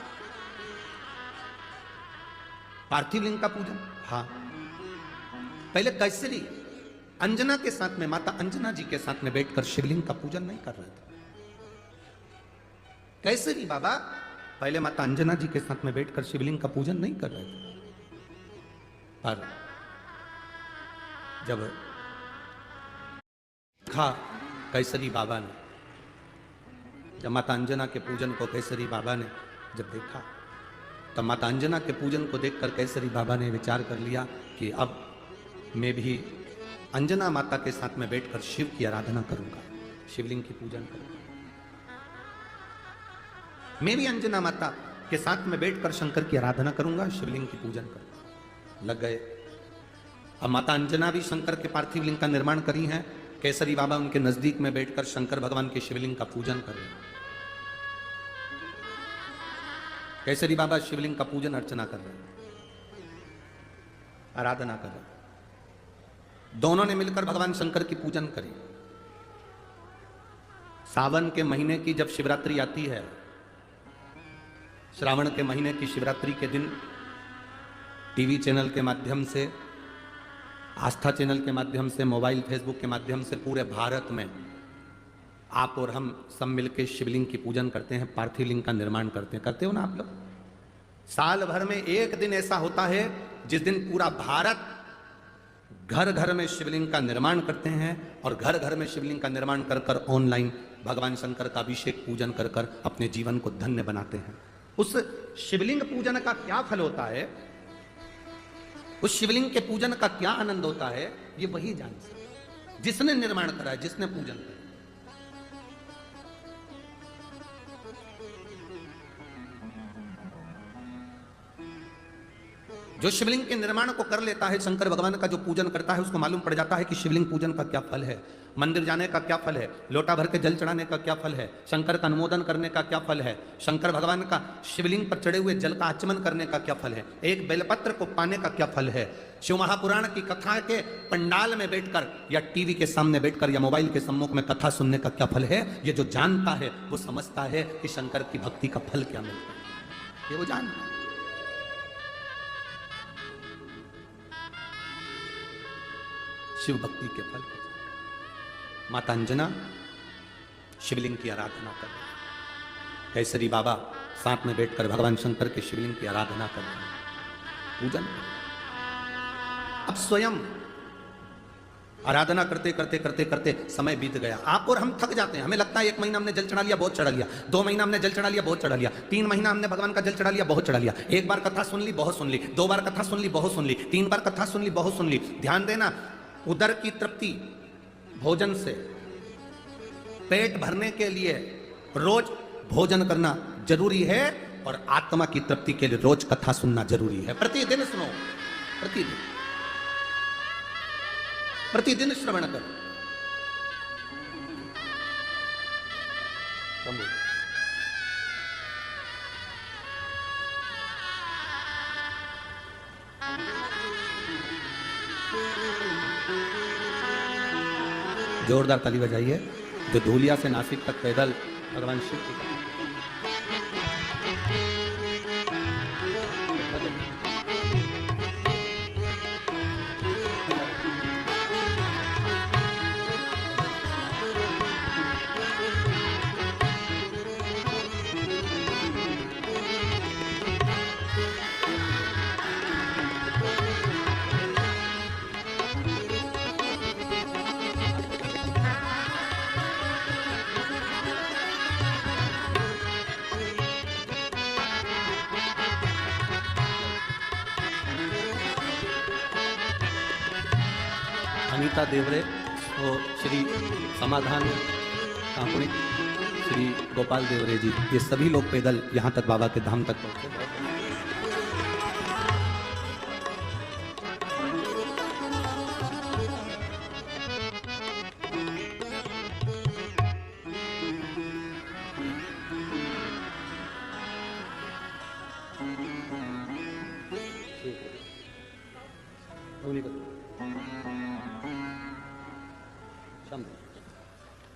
पार्थिव लिंग का पूजन। हाँ। पहले केसरी अंजना के साथ में, माता अंजना जी के साथ में बैठकर शिवलिंग का पूजन नहीं कर रहे थे। केसरी बाबा पहले माता अंजना जी के साथ में बैठकर शिवलिंग का पूजन नहीं कर रहे थे, पर जब देखा केसरी बाबा ने, जब माता अंजना के पूजन को केसरी बाबा ने जब देखा, तब माता अंजना के पूजन को देखकर केसरी बाबा ने विचार कर लिया कि अब मैं भी अंजना माता के साथ में बैठकर शिव की आराधना करूंगा, शिवलिंग की पूजन करूंगा। मैं भी अंजना माता के साथ में बैठकर शंकर की आराधना करूंगा, शिवलिंग की पूजन करूंगा। लग गए। अब माता अंजना भी शंकर के पार्थिव लिंग का निर्माण करी है, केसरी बाबा उनके नजदीक में बैठकर शंकर भगवान के शिवलिंग का पूजन कर रहे हैं। केसरी बाबा शिवलिंग का पूजन अर्चना कर रहे हैं, आराधना कर रहे हैं। दोनों ने मिलकर भगवान शंकर की पूजन करी। सावन के महीने की जब शिवरात्रि आती है, श्रावण के महीने की शिवरात्रि के दिन टीवी चैनल के माध्यम से, आस्था चैनल के माध्यम से, मोबाइल फेसबुक के माध्यम से पूरे भारत में आप और हम सब मिलकर शिवलिंग की पूजन करते हैं, पार्थिव लिंग का निर्माण करते हैं। करते हो ना आप लोग? साल भर में एक दिन ऐसा होता है जिस दिन पूरा भारत घर घर में शिवलिंग का निर्माण करते हैं और घर घर में शिवलिंग का निर्माण कर कर ऑनलाइन भगवान शंकर का अभिषेक पूजन कर कर अपने जीवन को धन्य बनाते हैं। उस शिवलिंग पूजन का क्या फल होता है, उस शिवलिंग के पूजन का क्या आनंद होता है, ये वही जान सकता जिसने निर्माण करा है, जिसने पूजन करा। जो शिवलिंग के निर्माण को कर लेता है, शंकर भगवान का जो पूजन करता है, उसको मालूम पड़ जाता है कि शिवलिंग पूजन का क्या फल है, मंदिर जाने का क्या फल है, लोटा भर के जल चढ़ाने का क्या फल है, शंकर का अनुमोदन करने का क्या फल है, शंकर भगवान का शिवलिंग पर चढ़े हुए जल का आचमन करने का क्या फल है, एक बेलपत्र को पाने का क्या फल है। शिव महापुराण की कथा के पंडाल में बैठकर या टीवी के सामने बैठकर या मोबाइल के सम्मुख में कथा सुनने का क्या फल है, ये जो जानता है वो समझता है कि शंकर की भक्ति का फल क्या मिलता है, ये वो जानता है। शिव भक्ति के फल। माता अंजना शिवलिंग की आराधना कर रहे हैं, केसरी बाबा साथ में बैठकर भगवान शंकर के शिवलिंग की आराधना कर रहे हैं, पूजन। अब स्वयं आराधना करते करते करते करते समय बीत गया। आप और हम थक जाते हैं, हमें लगता है 1 महीना हमने जल चढ़ा लिया, बहुत चढ़ा लिया, 2 महीना हमने जल चढ़ा लिया, बहुत चढ़ा लिया, 3 महीना हमने भगवान का जल चढ़ा लिया, बहुत चढ़ा लिया, 1 बार कथा सुन ली, बहुत सुन ली, 2 बार कथा सुन ली, बहुत सुन ली, 3 बार कथा सुन ली, बहुत सुन ली। ध्यान देना, उदर की तृप्ति भोजन से, पेट भरने के लिए रोज भोजन करना जरूरी है और आत्मा की तृप्ति के लिए रोज कथा सुनना जरूरी है। प्रतिदिन सुनो, प्रतिदिन श्रवण करो। जोरदार ताली बजाइए जो धूलिया से नासिक तक पैदल भगवान शिव की अनीता देवरे और श्री समाधान कांकुड़ी, श्री गोपाल देवरे जी, ये सभी लोग पैदल यहाँ तक बाबा के धाम तक पहुँचे।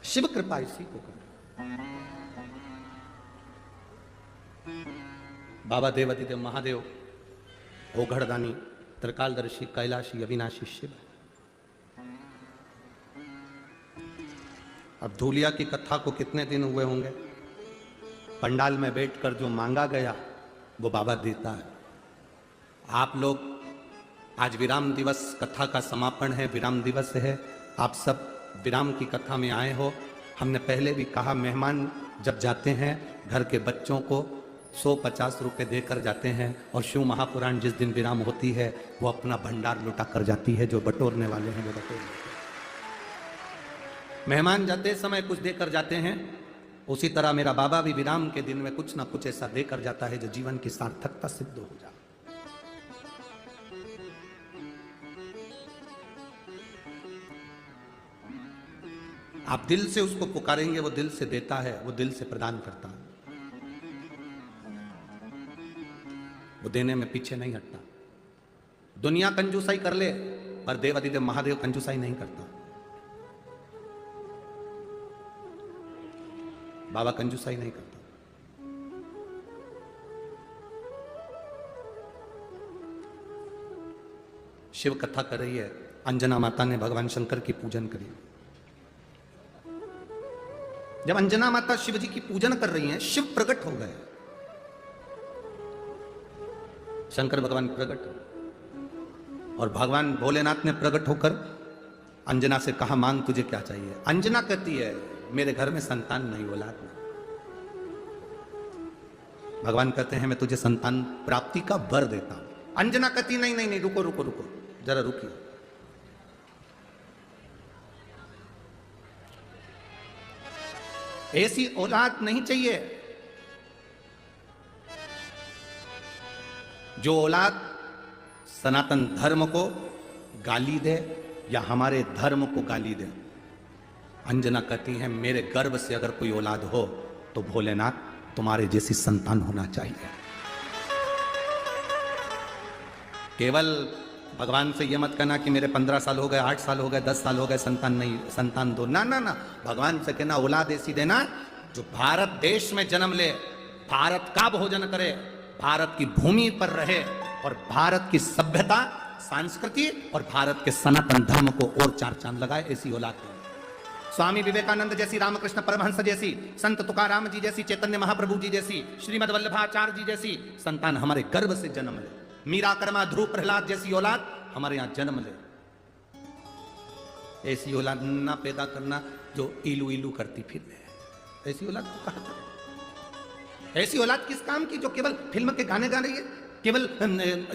शिव कृपा इसी को कर। बाबा देवादिदेव महादेव ओघड़दानी त्रिकालदर्शी कैलाशी अविनाशी शिव। अब धूलिया की कथा को कितने दिन हुए होंगे, पंडाल में बैठकर जो मांगा गया वो बाबा देता है। आप लोग आज विराम दिवस, कथा का समापन है, विराम दिवस है, आप सब विराम की कथा में आए हो। हमने पहले भी कहा, मेहमान जब जाते हैं घर के बच्चों को 150 रुपये देकर जाते हैं, और शिव महापुराण जिस दिन विराम होती है वो अपना भंडार लुटा कर जाती है। जो बटोरने वाले हैं वो बटोर, मेहमान जाते समय कुछ देकर जाते हैं। उसी तरह मेरा बाबा भी विराम के दिन में कुछ ना कुछ ऐसा देकर जाता है जो जीवन की सार्थकता सिद्ध हो जाए। आप दिल से उसको पुकारेंगे, वो दिल से देता है, वो दिल से प्रदान करता है, वो देने में पीछे नहीं हटता। दुनिया कंजूसाई कर ले पर देवादिदेव महादेव कंजूसाई नहीं करता। बाबा कंजूसाई नहीं करता। शिव कथा कर रही है, अंजना माता ने भगवान शंकर की पूजन करी। जब अंजना माता शिव जी की पूजन कर रही हैं, शिव प्रकट हो गए, शंकर भगवान प्रकट, और भगवान भोलेनाथ ने प्रकट होकर अंजना से कहा, मांग तुझे क्या चाहिए। अंजना कहती है, मेरे घर में संतान नहीं, औलाद नहीं। भगवान कहते हैं, मैं तुझे संतान प्राप्ति का वर देता हूं। अंजना कहती, नहीं नहीं नहीं, रुको रुको रुको, जरा रुकिए। ऐसी औलाद नहीं चाहिए जो औलाद सनातन धर्म को गाली दे या हमारे धर्म को गाली दे। अंजना कहती है, मेरे गर्भ से अगर कोई औलाद हो तो भोलेनाथ तुम्हारे जैसी संतान होना चाहिए। केवल भगवान से यह मत कहना कि मेरे 15 साल हो गए, 8 साल हो गए, 10 साल हो गए, संतान नहीं, संतान दो, ना ना ना। भगवान से कहना, औलाद ऐसी देना जो भारत देश में जन्म ले, भारत का भोजन करे, भारत की भूमि पर रहे, और भारत की सभ्यता, संस्कृति और भारत के सनातन धर्म को और 4 चांद लगाए। ऐसी औलाद दे। स्वामी विवेकानंद जैसी, रामकृष्ण परमहंस जैसी, संत तुकाराम जी जैसी, चैतन्य महाप्रभु जी जैसी, श्रीमद वल्लभाचार्य जी जैसी संतान हमारे गर्भ से जन्म ले। मीरा, कर्मा, ध्रुव, प्रहलाद जैसी औलाद हमारे यहां जन्म ले। ऐसी औलाद ना पैदा करना जो इलू इलू करती फिर। ऐसी औलाद को कहा जाए? ऐसी औलाद किस काम की, जो केवल फिल्म के गाने गा रही है, केवल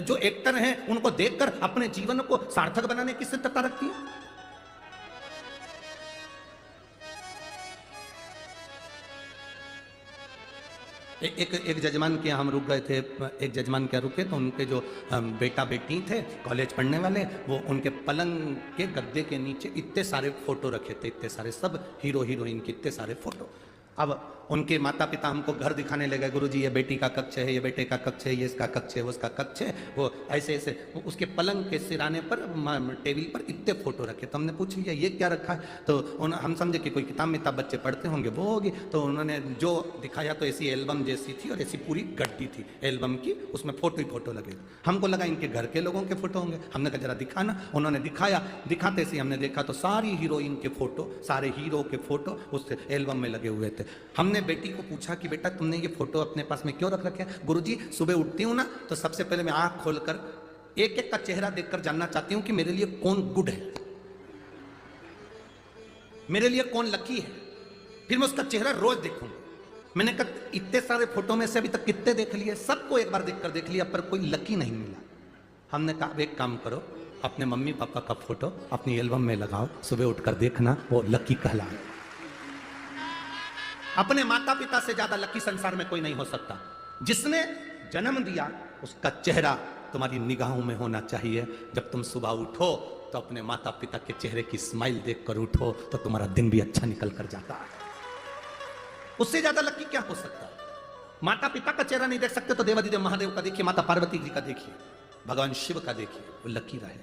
जो एक्टर हैं उनको देखकर अपने जीवन को सार्थक बनाने की सिद्धता रखती है। एक जजमान के हम रुक गए थे। एक जजमान क्या रुके तो उनके जो बेटा बेटी थे कॉलेज पढ़ने वाले, वो उनके पलंग के गद्दे के नीचे इतने सारे फोटो रखे थे, इतने सारे, सब हीरो हीरोइन के इतने सारे फोटो। अब उनके माता पिता हमको घर दिखाने लगे, गुरुजी ये बेटी का कक्ष है, ये बेटे का कक्ष है, ये इसका कक्ष है, वो उसका कक्ष है। वो ऐसे ऐसे वो उसके पलंग के सिराने पर, टेबल पर इतने फोटो रखे। तो हमने पूछ लिया ये क्या रखा है, तो हम समझे कि कोई किताब मिताब बच्चे पढ़ते होंगे वो होगी। तो उन्होंने जो दिखाया तो ऐसी एल्बम जैसी थी, और ऐसी पूरी गड्डी थी एल्बम की, उसमें फोटो ही फोटो लगे। हमको लगा इनके घर के लोगों के फोटो होंगे। हमने कहा जरा दिखाना। उन्होंने दिखाया, दिखाते से हमने देखा तो सारी हीरोइन के फोटो, सारे हीरो के फोटो उस एल्बम में लगे हुए थे। हमने बेटी को पूछा कि बेटा तुमने ये फोटो अपने पास में क्यों रख रखे हैं? गुरुजी सुबह उठती हूं ना तो सबसे पहले मैं आंख खोलकर एक एक का चेहरा देखकर जानना चाहती हूं कि मेरे लिए कौन गुड है, मेरे लिए कौन लकी है, फिर मैं उसका चेहरा रोज देखूंगा। मैंने कहा इतने सारे फोटो में से अभी तक कितने देख लिए? सबको एक बार देखकर देख लिया पर कोई लकी नहीं मिला। हमने कहा एक काम करो, अपने मम्मी पापा का फोटो अपनी एल्बम में लगाओ, सुबह उठकर देखना, वो लकी कहलाए। अपने माता पिता से ज्यादा लकी संसार में कोई नहीं हो सकता। जिसने जन्म दिया उसका चेहरा तुम्हारी निगाहों में होना चाहिए। जब तुम सुबह उठो तो अपने माता पिता के चेहरे की स्माइल देखकर उठो तो तुम्हारा दिन भी अच्छा निकल कर जाता है। उससे ज्यादा लकी क्या हो सकता है? माता पिता का चेहरा नहीं देख सकते तो देवादिदेव महादेव का देखिए, माता पार्वती जी का देखिए, भगवान शिव का देखिए, वो लकी रहे।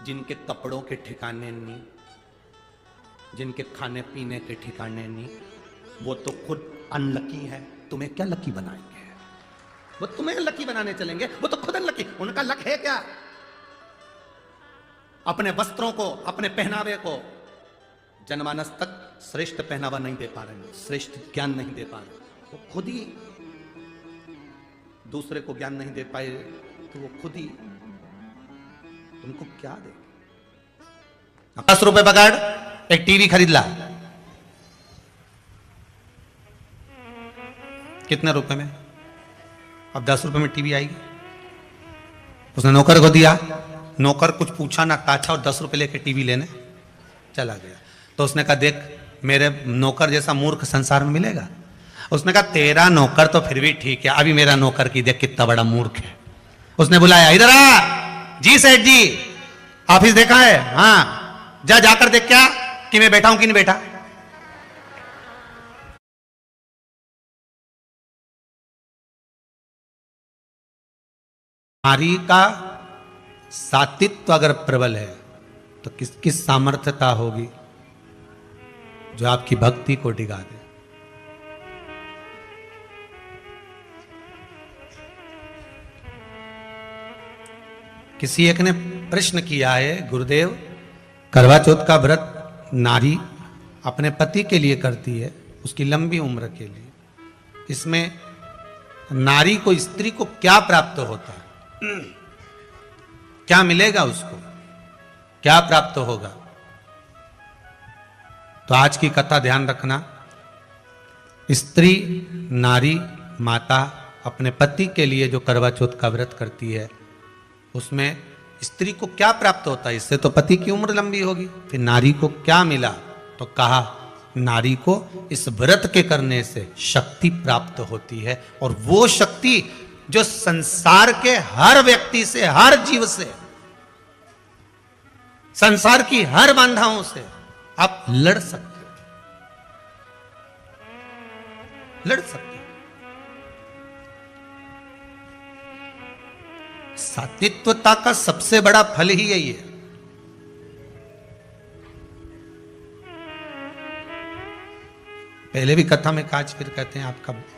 जिनके कपड़ों के ठिकाने नहीं, जिनके खाने पीने के ठिकाने नहीं, वो तो खुद अनलकी है। तुम्हें क्या लकी बनाएंगे? वो तुम्हें लकी बनाने चलेंगे, वो तो खुद अनलकी। उनका लक है क्या? अपने वस्त्रों को, अपने पहनावे को जनमानस तक श्रेष्ठ पहनावा नहीं दे पा रहे हैं, श्रेष्ठ ज्ञान नहीं दे पा रहे। वो खुद ही दूसरे को ज्ञान नहीं दे पाए तो वो खुद ही तुमको क्या दे? 10 रुपए पकड़, एक टीवी खरीद ला। कितने रुपए में? अब 10 रुपए में टीवी आएगी। उसने नौकर को दिया, नौकर कुछ पूछा ना काछा और 10 रुपए लेके टीवी लेने चला गया। तो उसने कहा देख, मेरे नौकर जैसा मूर्ख संसार में मिलेगा? उसने कहा तेरा नौकर तो फिर भी ठीक है, अभी मेरा नौकर की देख कितना बड़ा मूर्ख है। उसने बुलाया, इधर आ। जी सेठ जी, ऑफिस देखा है? हाँ, जा जाकर देख क्या कि मैं बैठा हूं कि नहीं बैठा। नारी का सात्वित्व अगर प्रबल है तो किसकी सामर्थ्यता होगी जो आपकी भक्ति को डिगा दे। किसी एक ने प्रश्न किया है, गुरुदेव करवा चौथ का व्रत नारी अपने पति के लिए करती है, उसकी लंबी उम्र के लिए, इसमें नारी को, स्त्री को क्या प्राप्त होता है? क्या मिलेगा उसको? क्या प्राप्त होगा? तो आज की कथा ध्यान रखना। स्त्री, नारी, माता अपने पति के लिए जो करवा चौथ का व्रत करती है उसमें स्त्री को क्या प्राप्त होता है? इससे तो पति की उम्र लंबी होगी। फिर नारी को क्या मिला? तो कहा नारी को इस व्रत के करने से शक्ति प्राप्त होती है, और वो शक्ति जो संसार के हर व्यक्ति से, हर जीव से, संसार की हर बाधाओं से आप लड़ सकते हो, लड़ सकते हो। सात्वित्वता का सबसे बड़ा फल ही यही है। पहले भी कथा में काज फिर कहते हैं,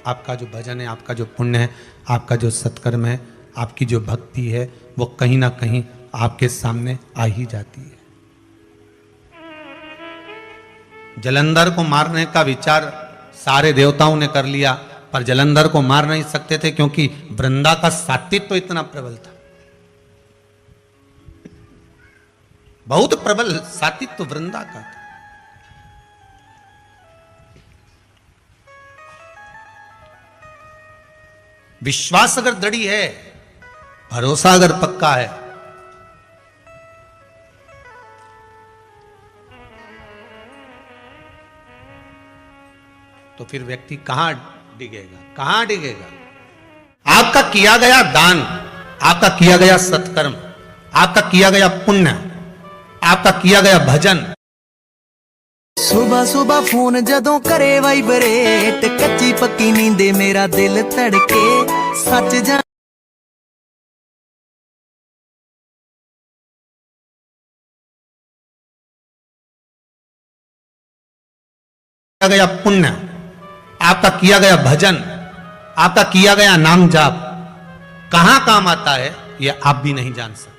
आपका जो भजन है, आपका जो पुण्य है, आपका जो सत्कर्म है, आपकी जो भक्ति है, वो कहीं ना कहीं आपके सामने आ ही जाती है। जलंधर को मारने का विचार सारे देवताओं ने कर लिया, पर जलंधर को मार नहीं सकते थे क्योंकि वृंदा का सात्वित्व तो इतना प्रबल था, बहुत प्रबल सात्वित्व तो वृंदा का था। विश्वास अगर दृढ़ है, भरोसा अगर पक्का है, तो फिर व्यक्ति कहां डिगेगा? कहां डिगेगा? आपका किया गया दान, आपका किया गया सत्कर्म, आपका किया गया पुण्य, आपका किया गया भजन। सुबह सुबह फोन जदों करे वाइब्रेट, कच्ची पक्की नींदे मेरा दिल धड़के, सच जा गया पुण्य, आपका किया गया भजन, आपका किया गया नाम जाप कहां काम आता है, यह आप भी नहीं जान सकते।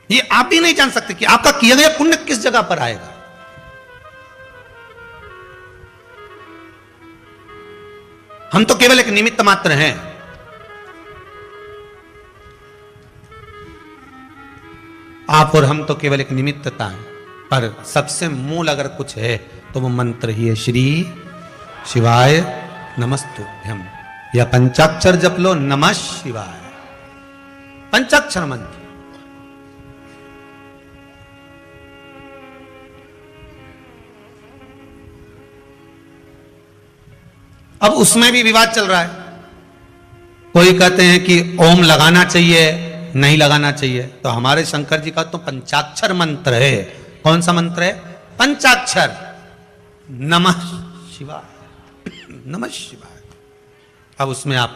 ये आप भी नहीं जान सकते कि आपका किया गया पुण्य किस जगह पर आएगा। हम तो केवल एक निमित्त मात्र हैं। आप और हम तो केवल एक निमित्तता है, पर सबसे मूल अगर कुछ है तो वो मंत्र ही है, श्री शिवाय नमस्तुभ्यम। या पंचाक्षर जप लो, नमः शिवाय, पंचाक्षर मंत्र। अब उसमें भी विवाद चल रहा है। कोई कहते हैं कि ओम लगाना चाहिए, नहीं लगाना चाहिए। तो हमारे शंकर जी का तो पंचाक्षर मंत्र है। कौन सा मंत्र है? पंचाक्षर, नमः शिवाय, नमः शिवाय। अब उसमें आप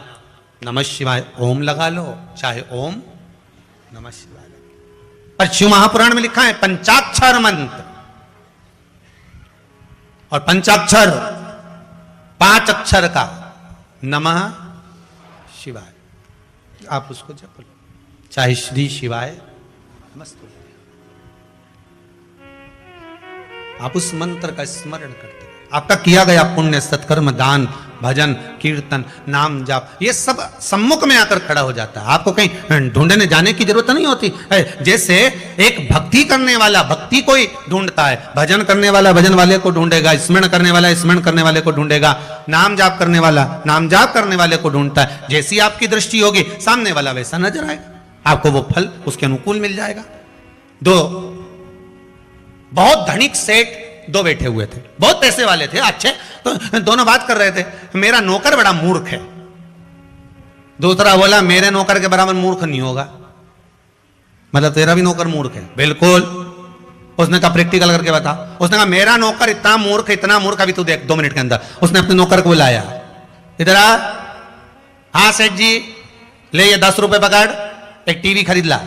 नमः शिवाय ओम लगा लो, चाहे ओम नमः शिवाय लगा। पर शिव महापुराण में लिखा है पंचाक्षर मंत्र, और पंचाक्षर 5 अक्षर का, नमः शिवाय। आप उसको जप लो, चाहे श्री शिवाय नमस्तु, आप उस मंत्र का स्मरण करते हैं। आपका किया गया पुण्य, सत्कर्म, दान, भजन, कीर्तन, नाम जाप, ये सब सम्मुख में आकर खड़ा हो जाता है। आपको कहीं ढूंढने जाने की जरूरत नहीं होती। जैसे एक भक्ति करने वाला भक्ति को ही ढूंढता है, भजन करने वाला भजन वाले को ढूंढेगा, स्मरण करने वाला स्मरण करने वाले को ढूंढेगा, नाम जाप करने वाला नाम जाप करने वाले को ढूंढता है। जैसी आपकी दृष्टि होगी, सामने वाला वैसा नजर आएगा, आपको वो फल उसके अनुकूल मिल जाएगा। दो बहुत धनिक सेठ दो बैठे हुए थे, बहुत पैसे वाले थे, अच्छे, तो दोनों बात कर रहे थे। मेरा नौकर बड़ा मूर्ख है। दूसरा बोला मेरे नौकर के बराबर मूर्ख नहीं होगा। मतलब तेरा भी नौकर मूर्ख है? बिल्कुल। उसने कहा प्रैक्टिकल करके बता। उसने कहा मेरा नौकर इतना मूर्ख, अभी तू देख 2 मिनट के अंदर। उसने अपने नौकर को बुलाया, इधर आ। हाँ सेठ जी, ले ये 10 रुपए पकड़, एक टीवी खरीद ला।